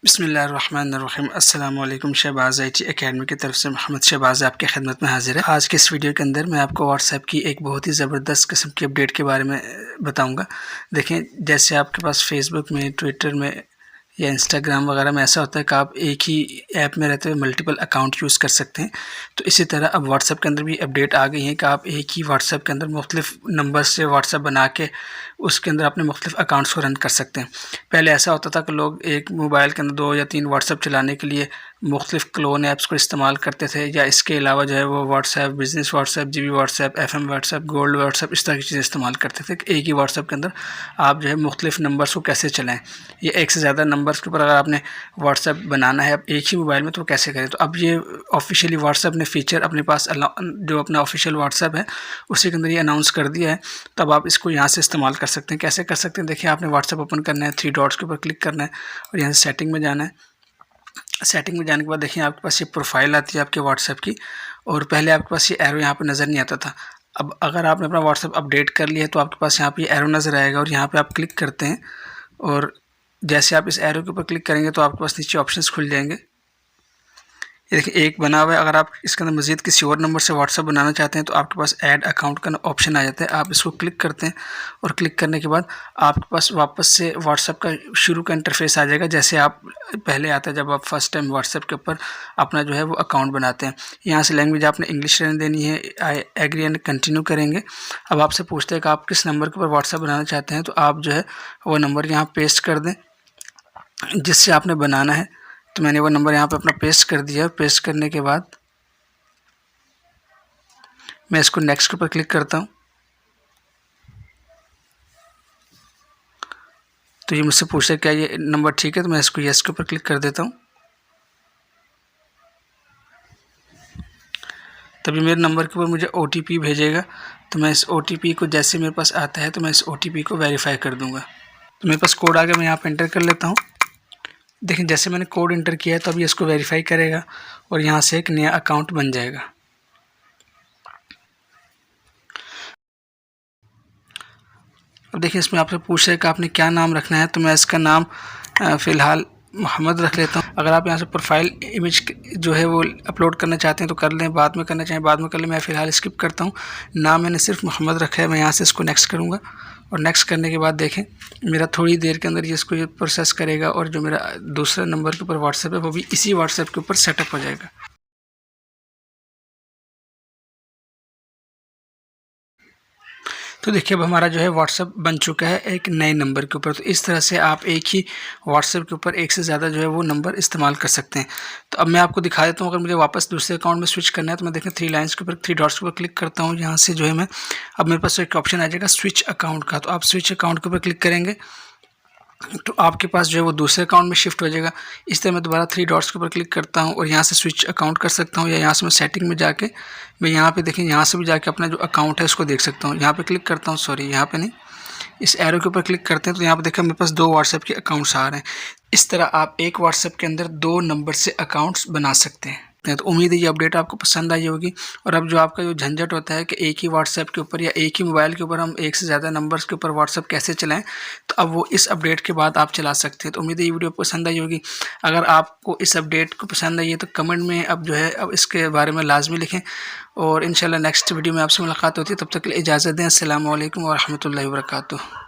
बिस्मिल्लाहिर्रहमानिर्रहीम। अस्सलाम वालेकुम। शहबाज़ IT एकेडमी की तरफ से मोहम्मद शहबाज़ आपकी खिदमत में हाज़िर है। आज के इस वीडियो के अंदर मैं आपको व्हाट्सएप की एक बहुत ही ज़बरदस्त किस्म की अपडेट के बारे में बताऊंगा। देखें, जैसे आपके पास फेसबुक में, ट्विटर में या इंस्टाग्राम वगैरह में ऐसा होता है कि आप एक ही ऐप में रहते हुए मल्टीपल अकाउंट यूज़ कर सकते हैं, तो इसी तरह अब व्हाट्सएप के अंदर भी अपडेट आ गई है कि आप एक ही व्हाट्सएप के अंदर मुख्तलिफ़ नंबर से व्हाट्सएप बना के उसके अंदर अपने मुख्तलिफ़ अकाउंट्स को रन कर सकते हैं। पहले ऐसा होता था कि लोग एक मोबाइल के अंदर 2 या 3 व्हाट्सएप चलाने के लिए मुख्तलिफ़ क्लोन ऐप्स को इस्तेमाल करते थे, या इसके अलावा जो है वो WhatsApp, business WhatsApp, GB WhatsApp, FM WhatsApp, gold WhatsApp, इस तरह की चीज़ें इस्तेमाल करते थे कि एक ही व्हाट्सएप के अंदर आप जो है मुख्तलिफ़ नंबर्स को कैसे चलाएँ, या एक से ज़्यादा नंबर्स के ऊपर अगर आपने व्हाट्सएप बनाना है अब एक ही मोबाइल में तो कैसे करें। तो अब ये ऑफिशियली व्हाट्सएप ने फ़ीचर अपने पास जो अपना ऑफिशियल व्हाट्सएप है उसी के अंदर ये अनाउंस कर दिया है। तब आप इसको यहाँ से इस्तेमाल कर सकते हैं। कैसे कर सकते हैं? देखिए, आपने व्हाट्सएप ओपन करना है, 3 डॉट्स के ऊपर क्लिक करना है और यहाँ से सेटिंग में जाना है। सेटिंग में जाने के बाद देखिए आपके पास ये प्रोफाइल आती है आपके व्हाट्सएप की, और पहले आपके पास ये एरो यहाँ पे नज़र नहीं आता था। अब अगर आपने अपना व्हाट्सएप अपडेट कर लिया है तो आपके पास यहाँ पे ये एरो नज़र आएगा और यहाँ पे आप क्लिक करते हैं, और जैसे आप इस एरो के ऊपर क्लिक करेंगे तो आपके पास नीचे ऑप्शंस खुल जाएंगे। ये देखिए एक बना हुआ है। अगर आप इसके अंदर मज़ीद किसी और नंबर से व्हाट्सएप बनाना चाहते हैं तो आपके पास ऐड अकाउंट का ऑप्शन आ जाता है। आप इसको क्लिक करते हैं और क्लिक करने के बाद आपके पास वापस से व्हाट्सएप का शुरू का इंटरफेस आ जाएगा, जैसे आप पहले आता है जब आप फर्स्ट टाइम व्हाट्सएप के ऊपर अपना जो है वो अकाउंट बनाते हैं। यहाँ से लैंग्वेज आपने इंग्लिश रहने देनी है, आई एग्री एंड कंटिन्यू करेंगे। अब आपसे पूछते हैं कि आप किस नंबर के ऊपर व्हाट्सएप बनाना चाहते हैं, तो आप जो है वो नंबर यहाँ पेस्ट कर दें जिससे आपने बनाना है। तो मैंने वो नंबर यहाँ पे अपना पेस्ट कर दिया। पेस्ट करने के बाद मैं इसको नेक्स्ट के ऊपर क्लिक करता हूँ, तो ये मुझसे पूछता है क्या ये नंबर ठीक है, तो मैं इसको यस के ऊपर क्लिक कर देता हूँ। तभी मेरे नंबर के ऊपर मुझे OTP भेजेगा, तो मैं इस OTP को जैसे मेरे पास आता है तो मैं इस OTP को वेरीफाई कर दूँगा। तो मेरे पास कोड आ गया, मैं यहाँ पर एंटर कर लेता हूँ। देखिए जैसे मैंने कोड एंटर किया है तो अभी इसको वेरीफाई करेगा और यहाँ से एक नया अकाउंट बन जाएगा। अब देखिए इसमें आपसे पूछ रहा है कि आपने क्या नाम रखना है, तो मैं इसका नाम फ़िलहाल मोहम्मद रख लेता हूँ। अगर आप यहाँ से प्रोफाइल इमेज जो है वो अपलोड करना चाहते हैं तो कर लें, बाद में करना चाहें बाद में कर लें। मैं फ़िलहाल स्किप करता हूँ। नाम मैंने सिर्फ मोहम्मद रखा है। मैं यहाँ से इसको नेक्स्ट करूँगा और नेक्स्ट करने के बाद देखें मेरा थोड़ी देर के अंदर ये इसको प्रोसेस करेगा और जो मेरा दूसरा नंबर के ऊपर व्हाट्सएप है वो भी इसी व्हाट्सएप के ऊपर सेटअप हो जाएगा। तो देखिए अब हमारा जो है व्हाट्सएप बन चुका है एक नए नंबर के ऊपर। तो इस तरह से आप एक ही व्हाट्सएप के ऊपर एक से ज़्यादा जो है वो नंबर इस्तेमाल कर सकते हैं। तो अब मैं आपको दिखा देता हूँ, अगर मुझे वापस दूसरे अकाउंट में स्विच करना है तो मैं देखें 3 लाइन्स के ऊपर 3 डॉट्स के ऊपर क्लिक करता हूँ। यहाँ से जो है मैं अब मेरे पास एक ऑप्शन आ जाएगा स्विच अकाउंट का, तो आप स्विच अकाउंट के ऊपर क्लिक करेंगे तो आपके पास जो है वो दूसरे अकाउंट में शिफ्ट हो जाएगा। इस तरह मैं दोबारा 3 डॉट्स के ऊपर क्लिक करता हूँ और यहाँ से स्विच अकाउंट कर सकता हूँ, या यहाँ से मैं सेटिंग में जाके मैं यहाँ पे देखें यहाँ से भी जाके अपना जो अकाउंट है उसको देख सकता हूँ। यहाँ पे क्लिक करता हूँ, सॉरी यहाँ पे नहीं, इस एरो के ऊपर क्लिक करते हैं तो यहाँ पे देखें मेरे पास 2 व्हाट्सएप के अकाउंट्स आ रहे हैं। इस तरह आप एक व्हाट्सएप के अंदर 2 नंबर से अकाउंट्स बना सकते हैं। तो उम्मीद है ये अपडेट आपको पसंद आई होगी। और अब जो आपका जो झंझट होता है कि एक ही व्हाट्सएप के ऊपर या एक ही मोबाइल के ऊपर हम एक से ज़्यादा नंबर्स के ऊपर व्हाट्सएप कैसे चलाएं, तो अब वो इस अपडेट के बाद आप चला सकते हैं। तो उम्मीद है ये वीडियो पसंद आई होगी। अगर आपको इस अपडेट को पसंद आई है तो कमेंट में अब जो है अब इसके बारे में लाजमी लिखें, और इंशाल्लाह नेक्स्ट वीडियो में आपसे मुलाकात होती है। तब तक के लिए इजाज़त दें। अस्सलामु अलैकुम व रहमतुल्लाहि व बरकातुहू।